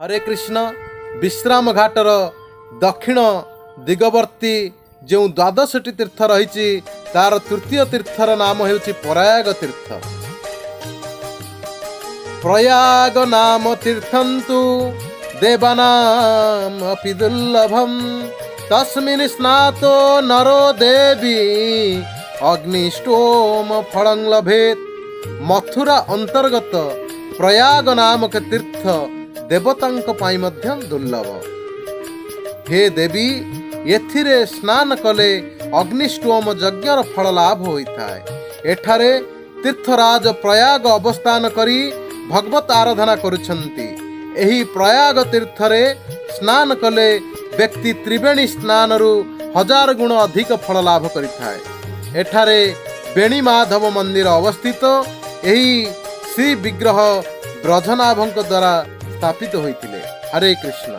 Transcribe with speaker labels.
Speaker 1: हरे कृष्ण। विश्राम घाटर दक्षिण दिगवर्ती जो द्वादशटी तीर्थ रही तार तृतीय तीर्थर नाम ହେଉଛି प्रयाग तीर्थ। प्रयाग नाम तीर्थन्तु देवानाम अपि दुर्लभम तस्मिन् स्नातो नरो देवी अग्निष्टोम फलं लभेत। मथुरा अंतर्गत प्रयाग नामक तीर्थ देवतांक पाई मध्य दुर्लभ। हे देवी, एथिरे स्नान कले अग्निष्टोम यज्ञर फल लाभ होता है। एठारे तीर्थराज प्रयाग अवस्थान करी भगवत आराधना करुछंती। एही प्रयाग तीर्थरे स्नान कले व्यक्ति त्रिवेणी स्नान रु 1000 गुण अधिक फल लाभ करिथाए। एठारे बेणी माधव मंदिर अवस्थित। एही श्री विग्रह ब्रजनाभଙ୍କ द्वारा स्थापित होइतिले। हरे कृष्ण।